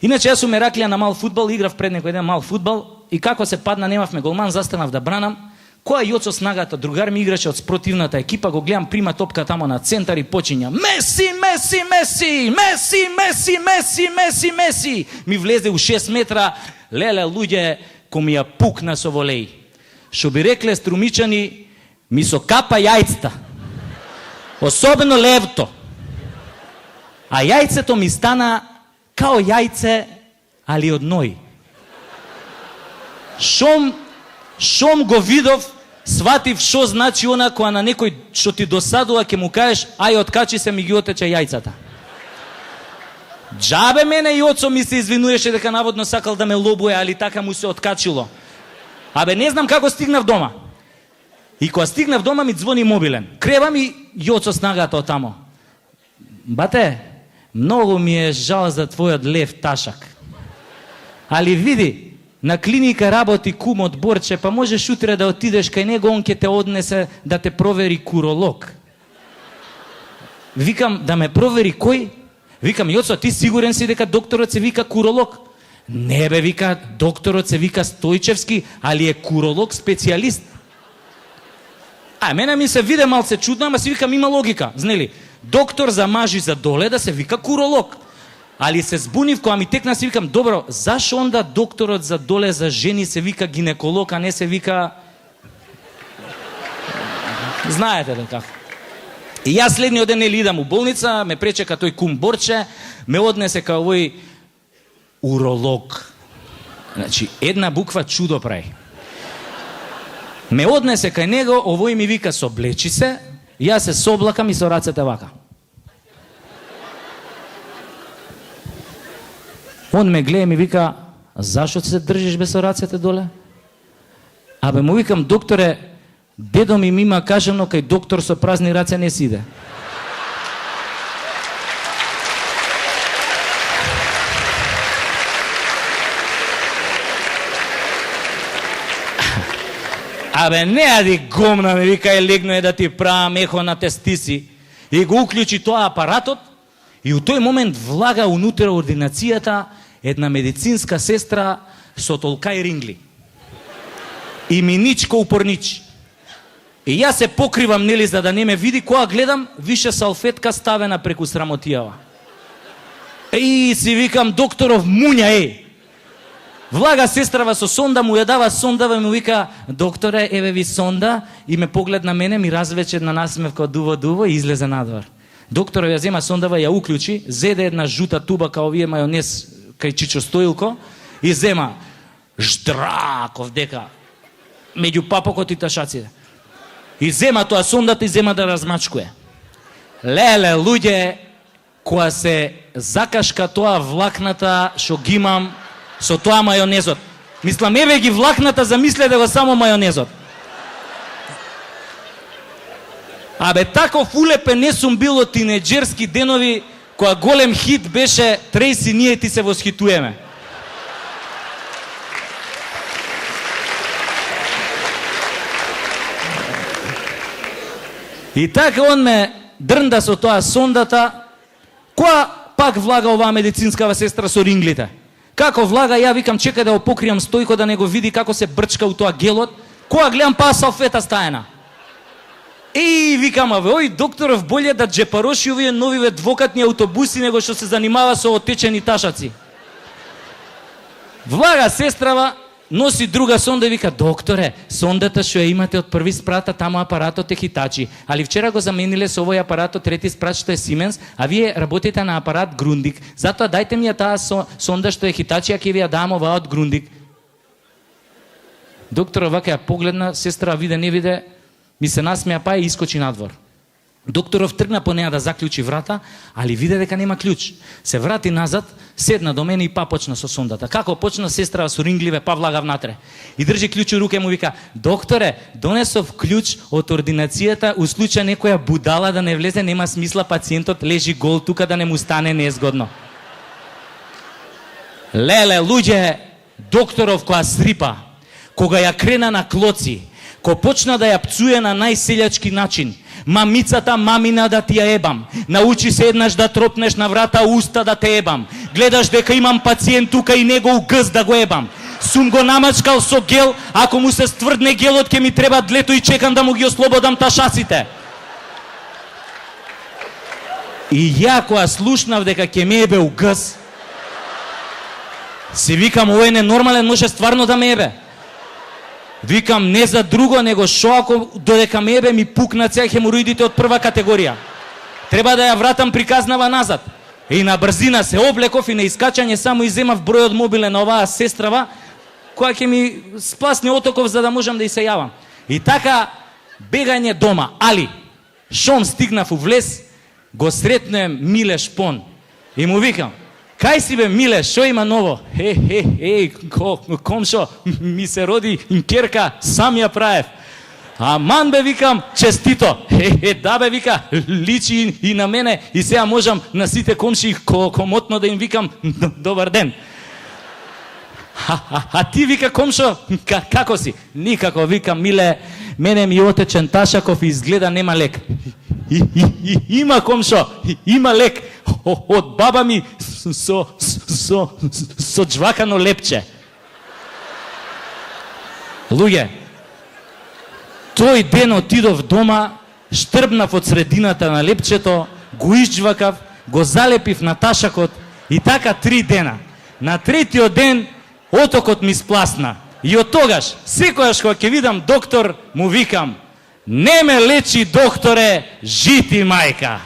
Иначе јас сум Ераклија на мал фудбал, играв пред некој ден мал фудбал и како се падна, немавме голман, застанав да бранам. Која Јоцо снагата, другар ми играше од спротивната екипа, го гледам, прима топка тамо на центар и почиња Меси, Меси, Меси, Меси, Меси, Меси, Меси, Меси. Ми влезе у 6 метра, леле луѓе, ко ми ја пукна со волеј. Шо би рекле струмичани, ми со капа јајцата. Особено левто. А јајцето ми стана као јајце, али од ној. Шом го видов, сватив шо значи она која на некој што ти досадува ќе му кажеш ај откачи се ми ги отече јајцата. Джабе мене Јоцо ми се извинуваше дека наводно сакал да ме лобуе, али така му се откачило. Абе не знам како стигнав дома. И кога стигнав дома ми звони мобилен. Крева ми Јоцо снагата од тамо. Бате, многу ми е жал за твојот лев ташак. Али види, на клиника работи кум од Борче, па можеш утре да отидеш кај него, он ќе те однесе да те провери куролог. Викам, да ме провери кој? Викам, Јоцо, ти сигурен си дека докторот се вика куролог? Не бе, вика, докторот се вика Стојчевски, али е куролог специјалист. А мене ми се виде малце чудно, ама си викам, има логика, знели? Доктор за мажи за доле да се вика куролог. Али се збунив кога ми текна, си викам, добро, зашо онда докторот за доле за жени се вика гинеколог, а не се вика... Знаете да како. И јас следниот ден нели идам у болница, ме пречека тој кум Борче, ме однесе као овој уролог. Значи, една буква чудо прави. Ме однесе кај него, овој ми вика соблечи се, јас се соблакам и со рацете вака. Он ме гледа и ми вика, зашо се држиш бе со рацете доле? Абе му викам, докторе, дедо ми има кажано, кај доктор со празни раце не сиде. Абе не ади гомна, ми вика, легно е да ти правам ехо на тестиси. И го уклучи тоа апаратот и у тој момент влага унутре ординацијата една медицинска сестра со толкај рингли. И миничко упорничи. И јас се покривам, нели, за да не ме види, кога гледам, више салфетка ставена преку срамотијава. И си викам, докторов муња, Влага сестрава со сонда, му ја дава сондава и му вика, докторе, еве ви сонда, и ме погледна мене, ми развече една насмевка од дуво и излезе надвор. Докторот ја зема сондава, ја уклучи, зеде една жута туба као овие мајонез кај Чичо Стоилко и зема ждраков дека меѓу папокот и ташаците. И зема тоа сондата и зема да размачкуе. Леле, луѓе, која се закашка тоа влакната што ги имам со тоа мајонезот. Мислам, еве ги влакната, замисле да го само мајонезот. Абе, таков улепен не сум бил од тинеџерски денови, која голем хит беше Трейси, ние ти се восхитуеме. И така он ме дрнда со тоа сондата, која пак влага оваа медицинскава сестра со ринглите. Како влага, ја викам, чекај да го покријам Стојко да не го види како се брчка у тоа гелот, која гледам па салфета стаена. И викам, аве, ој докторов болje да джепароши овие новиве двокатни автобуси него што се занимава со отечени ташаци. Влага сестрава, носи друга сонда и вика, докторе, сондата што ја имате од први спрата, таму апаратот е Хитачи, али вчера го замениле со овој апаратот трети спрат што е Сименс, а вие работите на апарат Грундик, затоа дајте ми ја таа сонда што е Хитачи, а ќе ви ја дам оваа од Грундик. Докторот вака ја погледна, сестра виде не виде, ми се насмеа па и искочи надвор. Докторов тргна по неа да заклучи врата, али виде дека нема клjuč. Се врати назад, седна до мене и па почна со сондата. Како почна сестра со рингливе, па влага внатре. И држи клjuč у руке му вика, докторе, донесов клjuč од ординацијата, у случај некоја будала да не влезе, нема смисла пациентот лежи гол тука да не му стане незгодно. Леле, луѓе, докторов која срипа, кога ја крена на клоци, ко почна да ја пцуе на најселјачки начин, Мамицата мамина да ти ја ебам. Научи се еднаш да тропнеш на врата уста да те ебам. Гледаш дека имам пациент тука и негов гъз да го ебам. Сум го намачкал со гел, ако му се стврдне гелот ќе ми треба длето и чекам да му ги ослободам ташасите. И ја која слушнав дека ќе ме ебе у гъз, си викам, овој ненормален може стварно да ме ебе. Викам, не за друго, него шо ако додека ме ебе ми пукнат сега хемороидите од прва категорија. Треба да ја вратам приказнава назад. И на брзина се облеков и на искачање само иземав бројот мобилен на оваа сестрава, која ќе ми спласне отоков за да можам да и се јавам. И така, бегање дома. Али, шом стигнав у влез, го сретнем Миле Шпон. И му викам, кај си бе Миле, шо има ново? Комшо, ми се роди керка, сам ја правев. Аман бе, викам, честито. Да бе, вика, личи и на мене и сега можам на сите комши комотно да им викам добар ден. А ти, вика, комшо, како си? Никако, викам, Миле, мене ми отечен ташаков и изгледа нема лек. Има, комшо, има лек. Од баба ми со джвакано лепче. Луѓе, тој ден отидов дома, штрбнав од средината на лепчето, го изджвакав, го залепив на ташакот и така 3 дена. На третиот ден отокот ми спласна. И од тогаш, секојаш кога ќе видам доктор, му викам, не ме лечи, докторе, жити мајка.